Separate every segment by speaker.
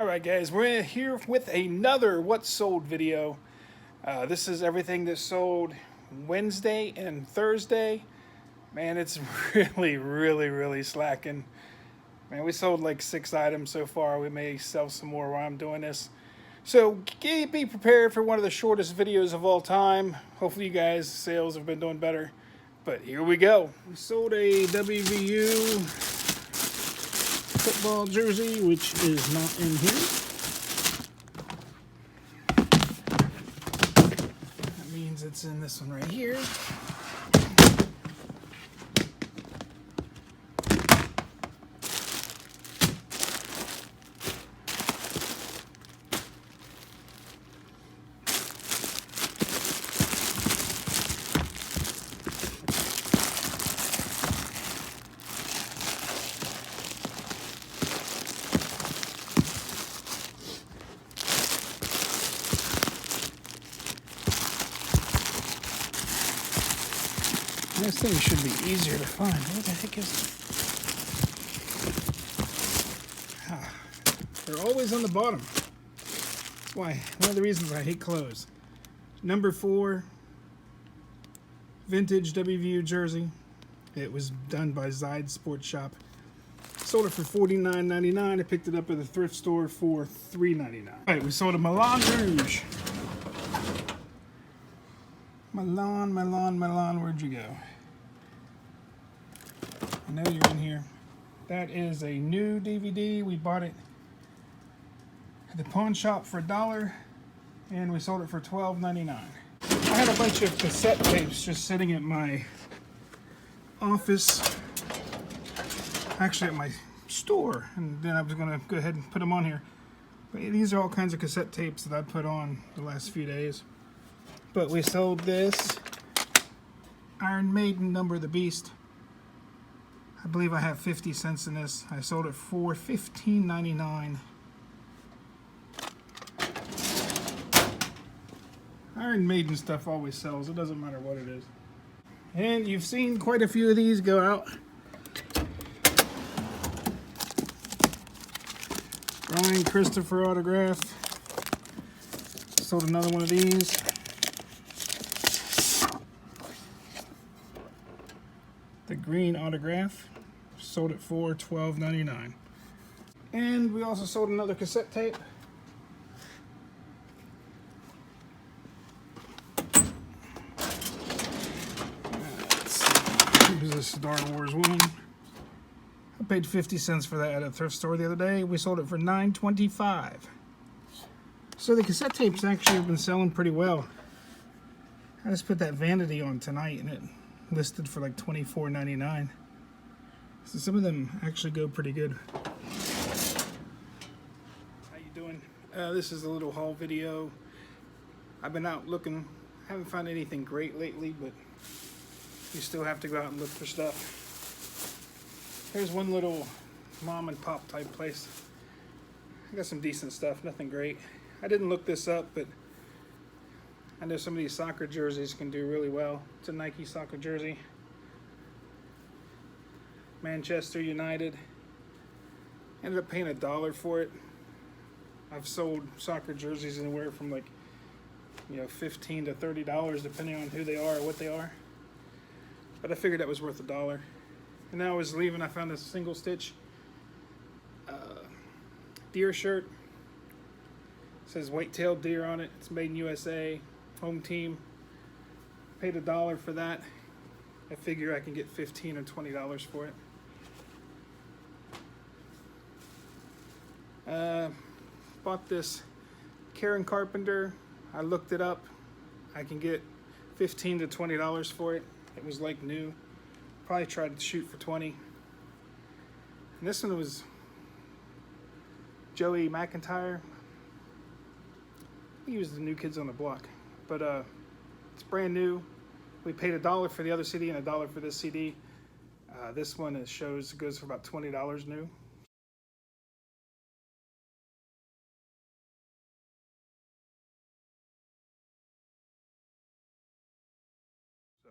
Speaker 1: Alright guys, we're here with another What Sold video. This is everything that sold Wednesday and Thursday. Man, it's really slacking. Man, we sold like 6 items so far. We may sell some more while I'm doing this. So be prepared for one of the shortest videos of all time. Hopefully you guys' sales have been doing better. But here we go. We sold a Wvu Basketball Jersey, which is not in here. That means it's in this one right here. This thing should be easier to find. What the heck is it? They're always on the bottom. That's why, one of the reasons I hate clothes. Number 4, vintage Wvu Jersey. It was done by Zide Sports Shop. Sold it for $49.99. I picked it up at the thrift store for $3.99. Alright, we sold a Milan Rouge. Milan, where'd you go? I know you're in here. That is a new DVD. We bought it at the pawn shop for $1, and we sold it for $12.99. I had a bunch of cassette tapes just sitting at my office, actually at my store, and then I was going to go ahead and put them on here. But these are all kinds of cassette tapes that I put on the last few days. But we sold this Iron Maiden Number of the Beast. I believe I have 50 cents in this. I sold it for $15.99. Iron Maiden stuff always sells. It doesn't matter what it is. And you've seen quite a few of these go out. Brian Christopher autograph. Sold another one of these. The green autograph. Sold it for $12.99. And we also sold another cassette tape. Let's see. Here's a Star Wars one. I paid 50 cents for that at a thrift store the other day. We sold it for $9.25. So the cassette tapes actually have been selling pretty well. I just put that Vanity on tonight and it listed for like $24.99. So some of them actually go pretty good. How you doing? This is a little haul video. I've been out looking. Haven't found anything great lately, but you still have to go out and look for stuff. Here's one little mom and pop type place. I got some decent stuff, nothing great. I didn't look this up, but I know some of these soccer jerseys can do really well. It's a Nike soccer jersey. Manchester United. Ended up paying $1 for it. I've sold soccer jerseys anywhere from like, $15 to $30 depending on who they are or what they are. But I figured that was worth $1. And now I was leaving, I found this single stitch deer shirt. It says white-tailed deer on it. It's made in USA. Home team. Paid $1 for that. I figure I can get $15 or $20 for it. Bought this Karen Carpenter. I looked it up. I can get $15 to $20 for it. It was like new. Probably tried to shoot for 20. And this one was Joey McIntyre. He was the New Kids on the Block. But it's brand new. We paid $1 for the other CD and $1 for this CD. This one goes for about $20 new. So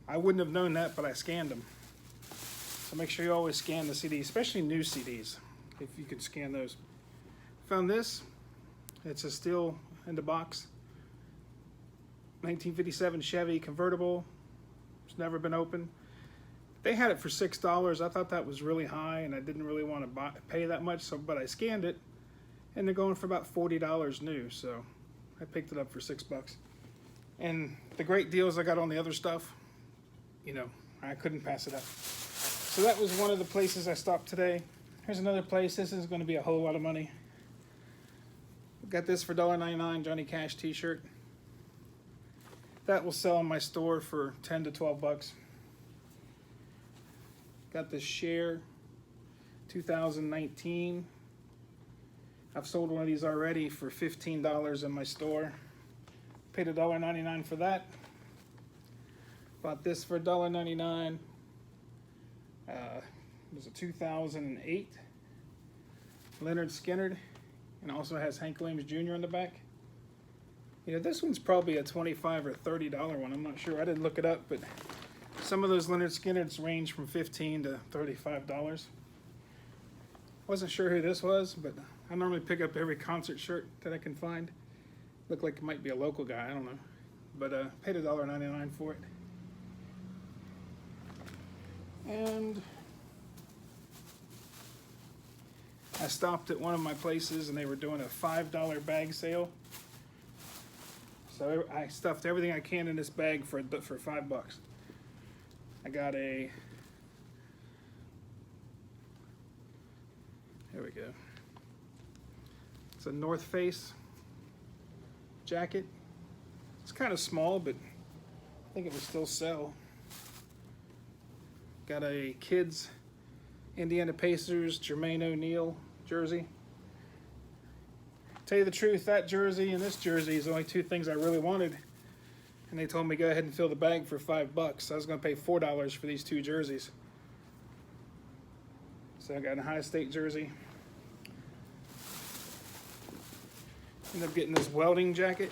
Speaker 1: I wouldn't have known that, but I scanned them. So make sure you always scan the CD, especially new CDs. if you can scan those. Found this. It's a steel in the box. 1957 Chevy convertible. It's never been opened. They had it for $6. I thought that was really high, and I didn't really want to pay that much. But I scanned it, and they're going for about $40 new. So I picked it up for $6. And the great deals I got on the other stuff, you know, I couldn't pass it up. So that was one of the places I stopped today. Here's another place. This is going to be a whole lot of money. Got this for $1.99 Johnny Cash t-shirt. That will sell in my store for 10 to 12 bucks. Got this Share 2019. I've sold one of these already for $15 in my store. Paid $1.99 for that. Bought this for $1.99. It was a 2008 Leonard Skinner, and also has Hank Williams Jr. in the back. You know, this one's probably a $25 or $30 one. I'm not sure. I didn't look it up, but some of those Leonard Skinners range from $15 to $35. Wasn't sure who this was, but I normally pick up every concert shirt that I can find. Looked like it might be a local guy. I don't know, but paid $1.99 for it. And I stopped at one of my places, and they were doing a $5 bag sale. So I stuffed everything I can in this bag for $5. I got a, here we go. It's a North Face jacket. It's kind of small, but I think it will still sell. Got a kids Indiana Pacers Jermaine O'Neal jersey. Tell you the truth, that jersey and this jersey is the only two things I really wanted. And they told me go ahead and fill the bag for $5. So I was going to pay $4 for these two jerseys. So I got an Ohio State jersey. Ended up getting this welding jacket.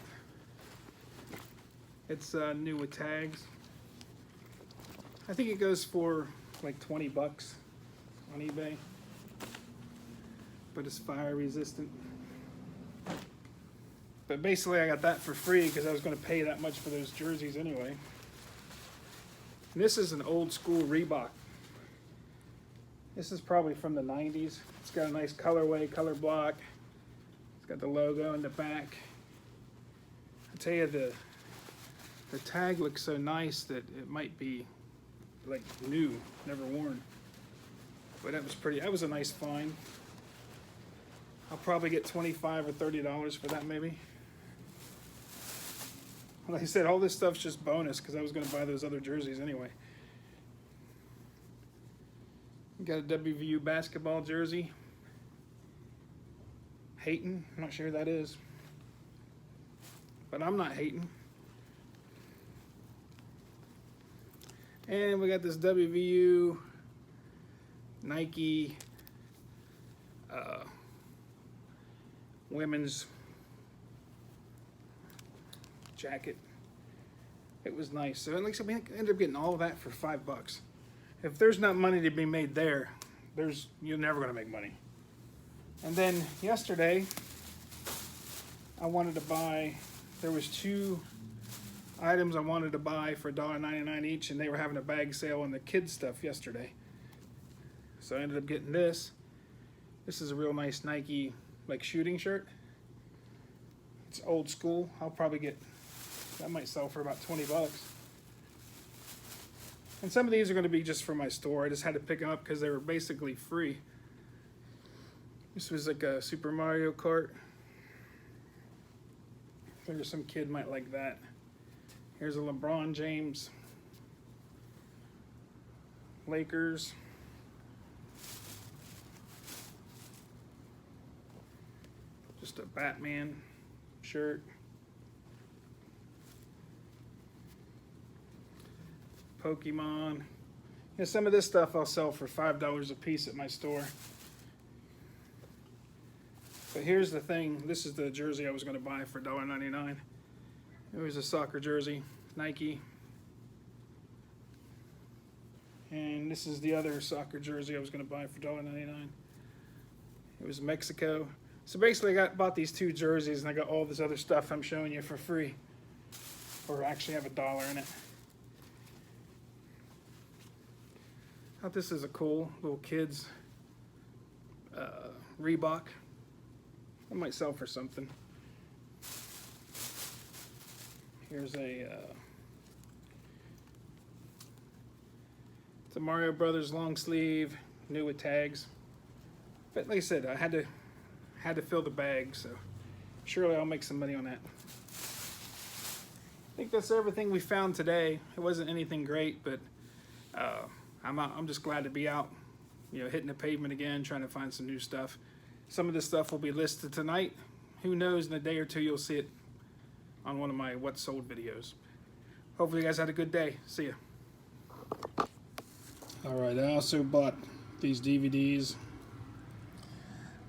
Speaker 1: It's new with tags. I think it goes for like 20 bucks on eBay. But it's fire resistant. But basically I got that for free because I was going to pay that much for those jerseys anyway. And this is an old school Reebok. This is probably from the 90s. It's got a nice colorway, color block. It's got the logo in the back. I tell you, the tag looks so nice that it might be like new, never worn. But that was pretty, that was a nice find. I'll probably get $25 or $30 for that maybe. Like I said, all this stuff's just bonus because I was going to buy those other jerseys anyway. Got a Wvu Basketball Jersey. Hating, I'm not sure who that is. But I'm not hating. And we got this Wvu Nike women's jacket. It was nice. So at least we ended up getting all of that for $5. If there's not money to be made there, you're never going to make money. And then yesterday, I wanted to buy, there was two items I wanted to buy for $1.99 each, and they were having a bag sale on the kids stuff yesterday. So I ended up getting this. This is a real nice Nike like shooting shirt. It's old school. I'll probably get, that might sell for about 20 bucks. And some of these are going to be just for my store. I just had to pick them up because they were basically free. This was like a Super Mario Kart. I figure some kid might like that. Here's a LeBron James Lakers. Just a Batman shirt. Pokemon. Yeah, some of this stuff I'll sell for $5 a piece at my store. But here's the thing. This is the jersey I was going to buy for $1.99. It was a soccer jersey, Nike. And this is the other soccer jersey I was going to buy for $1.99. It was Mexico. So basically bought these 2 jerseys, and I got all this other stuff I'm showing you for free. Or actually have $1 in it. I thought this is a cool little kids Reebok. I might sell for something. Here's a it's a Mario Brothers long sleeve, new with tags. But like I said, I had to fill the bag, so surely I'll make some money on that. I think that's everything we found today. It wasn't anything great, but I'm just glad to be out, you know, hitting the pavement again, trying to find some new stuff. Some of this stuff will be listed tonight. Who knows, in a day or two you'll see it on one of my What Sold videos. Hopefully you guys had a good day. See ya. Alright, I also bought these DVDs.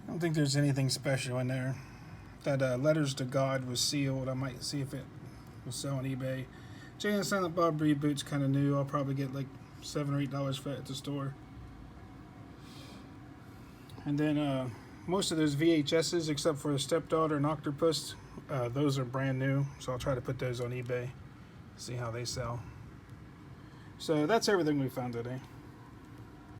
Speaker 1: I don't think there's anything special in there. That Letters to God was sealed. I might see if it will sell on eBay. Jay and Silent Bob Reboot's kind of new. I'll probably get like $7 or $8 for it at the store. And then most of those VHSs, except for a Stepdaughter and Octopus, those are brand new. So I'll try to put those on eBay, see how they sell. So that's everything we found today.